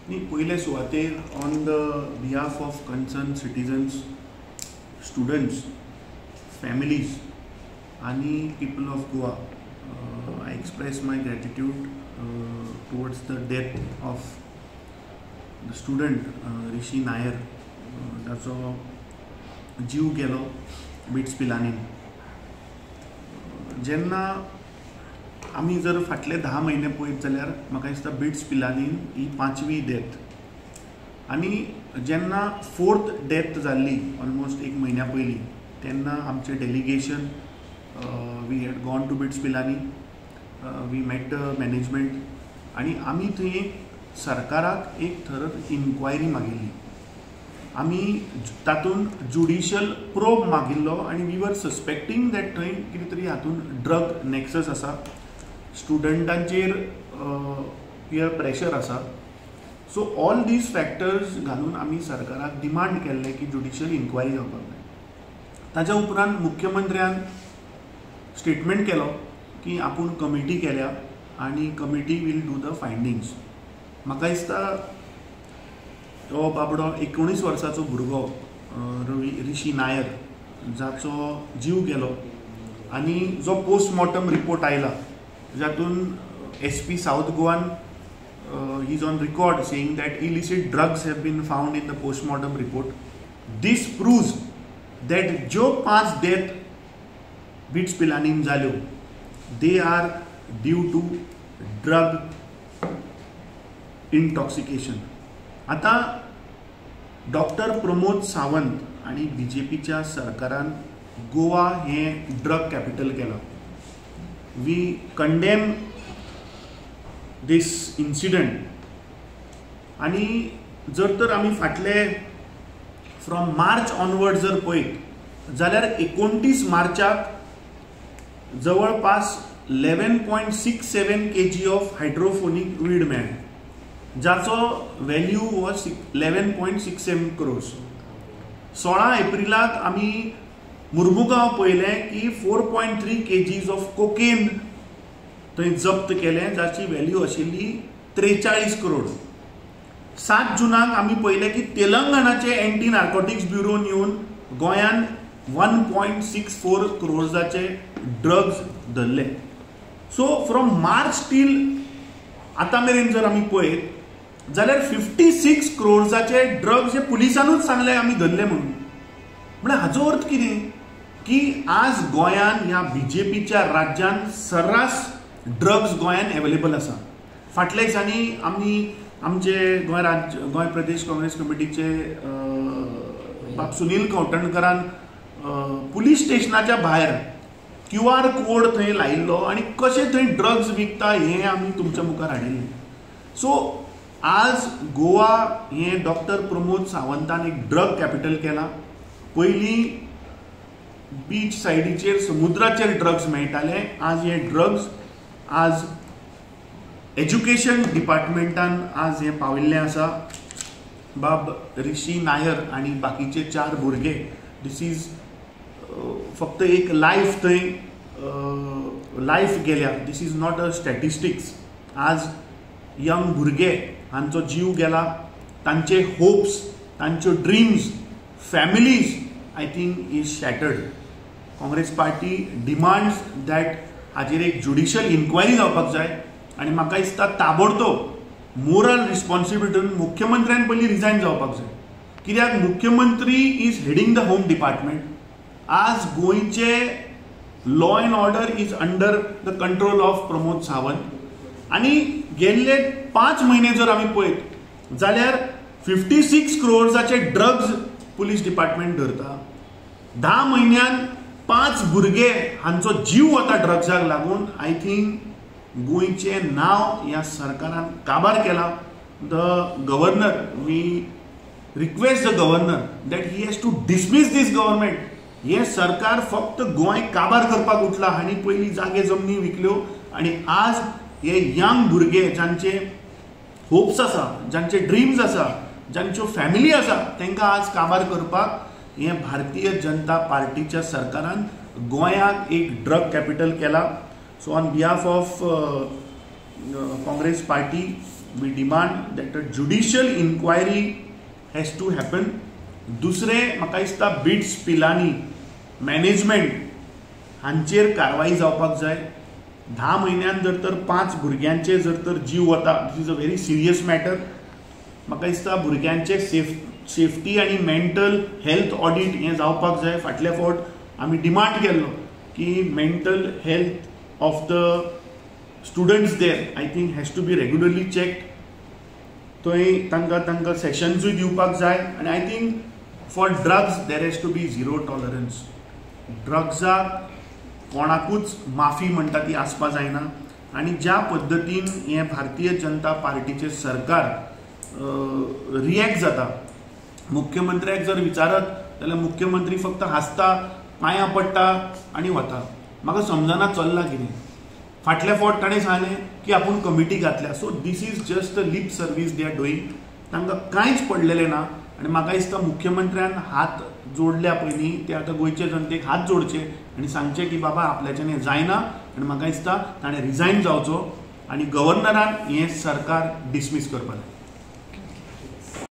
पयले सुवातेर on the behalf of concern citizens, students, families आणि people of Goa, I express my gratitude towards the death of the student Rishi Nair, जाचो जीव गेलो bits पिलांनीन. जेन्ना आमी जर फाटले 10 म्हयने पळयत जाल्यार म्हाका दिसता बिट्स पिलांनीन ही 5वी डेथ, आनी जेन्ना 4th डेथ जाल्ली ऑलमोस्ट 1 म्हयन्या पयलीं तेन्ना आमचें delegation we had gone to BITS Pilani, we met the management आनी आमी थंय सरकाराक एक थरत इन्क्वायरी मागिल्ली. आमी तातूंत जुडिशियल प्रोब मागिल्लो आनी वी वर सस्पेक्टींग दॅट थंय कितें तरी हातूंत ड्रग नॅक्सस आसा, स्टुडंटांचेर पियर प्रेशर आसा. सो ऑल दीज फॅक्टर्स घालून आमी सरकाराक डिमांड केल्लें की जुडिशियल इन्क्वायरी जावपाक जाय. ताच्या उपरांत मुख्यमंत्र्यान स्टेटमेंट केलो की आपूण कमिटी केल्या आनी कमिटी वील डू द फायंडिंग्स. म्हाका दिसता तो बाबडो 19 वर्साचो भुरगो ऋषी नायर, जाचो जीव गेलो आनी जो पोस्टमॉर्टम रिपोर्ट आयला जातून SP साउथ गोवान he is on record saying that illicit drugs have been found in the postmortem report. This proves that ज्यो 5 डेथ बिट्स पिलांनीन जाल्यो they are due to drug intoxication. आतां डॉक्टर प्रमोद सावंत आनी BJPच्या सरकारान गोवा हें ड्रग कॅपिटल केलां. वी कंडेम दीस इन्सिडंट आनी जर तर आमी फाटले फ्रॉम मार्च ऑनवर्ड जर पळयत जाल्यार 29 मार्चाक जवळपास 11.67 kg ऑफ हायड्रोफोनीक वीड मेळ्ळें, जाचो व्हॅल्यू वॉज 11.67 crores. 16 एप्रिलाक आमी मुर्मुगांव पळयलें की 4.3 kgs ऑफ कोकेन थंय जप्त केलें, जाची व्हॅल्यू आशिल्ली 43 crores. 7 जुनाक आमी पळयलें की तेलंगणाचे एंटी नार्कोटिक्स ब्युरोन येवन गोंयान 1.64 crores ड्रग्स धरले. सो फ्रॉम मार्च टील आतां मेरेन जर आमी पळयत जाल्यार 56 crores ड्रग्स हे पुलिसानूच सांगले आमी धरले म्हणून. म्हणजे हाचो अर्थ कितें की आज गोंयान ह्या BJPच्या राज्यान सर्रास ड्रग्स गोंयान अवेलेबल आसा. फाटल्या दिसांनी आमचे गोंय प्रदेश काँग्रेस कमिटीचे बाब सुनील कवठणकरान पुलीस स्टेशनाच्या भायर QR कोड थंय लायिल्लो आनी कशें थंय ड्रग्स विकता हें आमी तुमच्या मुखार हाडिल्लें. सो आज गोवा हें डॉक्टर प्रमोद सावंतान एक ड्रग कॅपिटल केलां. पयलीं बीच सायडीचेर समुद्राचेर ड्रग्स मेळटाले, आज हे ड्रग्स आज एज्युकेशन डिपार्टमेंटान आज हें पाविल्लें आसा. बाब ऋषी नायर आनी बाकीचे 4 भुरगे, दीस इज फक्त एक लायफ थंय लायफ गेल्या. This is not a statistics. आज यंग भुरगे हांचो जीव गेला, तांचे होप्स, तांच्यो dreams, families I think is shattered. Congress party demands that हाचेर एक जुडिशियल इन्क्वायरी जावपाक जाय आनी म्हाका दिसता ताबडतोब मोरल रिस्पॉन्सिबिलिटीन मुख्यमंत्र्यान पयलीं रिजायन जावपाक जाय. कित्याक मुख्यमंत्री is heading the home department. आज गोंयचे law and order is under the control of Pramod Sawant आनी गेल्ले 5 म्हयने जर आमी पळयत जाल्यार 56 crores ड्रग्स पुलीस डिपार्टमेंट धरता. 10 म्हयन्यान 5 भुरगे हांचो जीव वता ड्रग्साक लागून. आय थिंक गोंयचें नांव ह्या सरकारान काबार केलां. The governor, we request the governor that he has to dismiss this government. हें सरकार फक्त गोंय काबार करपाक उठलां. हांणी पयलीं जागे जमनी विकल्यो आनी आज हे यंग भुरगे जांचे होप्स आसा, जांचे ड्रीम्स आसा, जांच्यो फॅमिली आसा, तांकां आज काबार करपाक हें भारतीय जनता पार्टीच्या सरकारान गोंयाक एक ड्रग कॅपिटल केला. So on behalf of congress party we demand that a judicial inquiry has to happen. दुसरें म्हाका दिसता बिट्स पिलांनी मॅनेजमेंट हांचेर कारवाई जावपाक जाय. 10 म्हयन्यान जर तर 5 भुरग्यांचे जर तर जीव वता, this is a very serious matter. म्हाका दिसता भुरग्यांचे सेफ्टी आनी मेंटल हेल्थ ऑडिट हें जावपाक जाय. फाटल्या फावट आमी डिमांड केल्लो की mental health of the students there I think has to be regularly checked. थंय तांकां सेशन्सूय दिवपाक जाय. आनी I think for drugs there has to be zero tolerance. ड्रग्साक कोणाकूच माफी म्हणटा ती आसपा जायना. आनी ज्या पद्दतीन हें भारतीय जनता पार्टीचें सरकार रिएक्ट जाता, मुख्यमंत्र्याक जर विचारत जाल्यार मुख्यमंत्री फक्त हांसता, पांयां पडटा आनी वता. म्हाका समजना चल्लां कितें. फाटल्या फावट ताणें सांगलें की आपूण कमिटी घातल्या. So this is just a lip service they are doing. तांकां कांयच पडलेलें ना. आनी म्हाका दिसता मुख्यमंत्र्यान हात जोडल्या पयलीं ते आतां गोंयचे जनतेक हात जोडचे आनी सांगचे की बाबा आपल्याच्यान हें जायना. आनी म्हाका दिसता ताणें रिजायन जावचो आनी गव्हर्नरान हें सरकार डिसमीस करपाक जाय.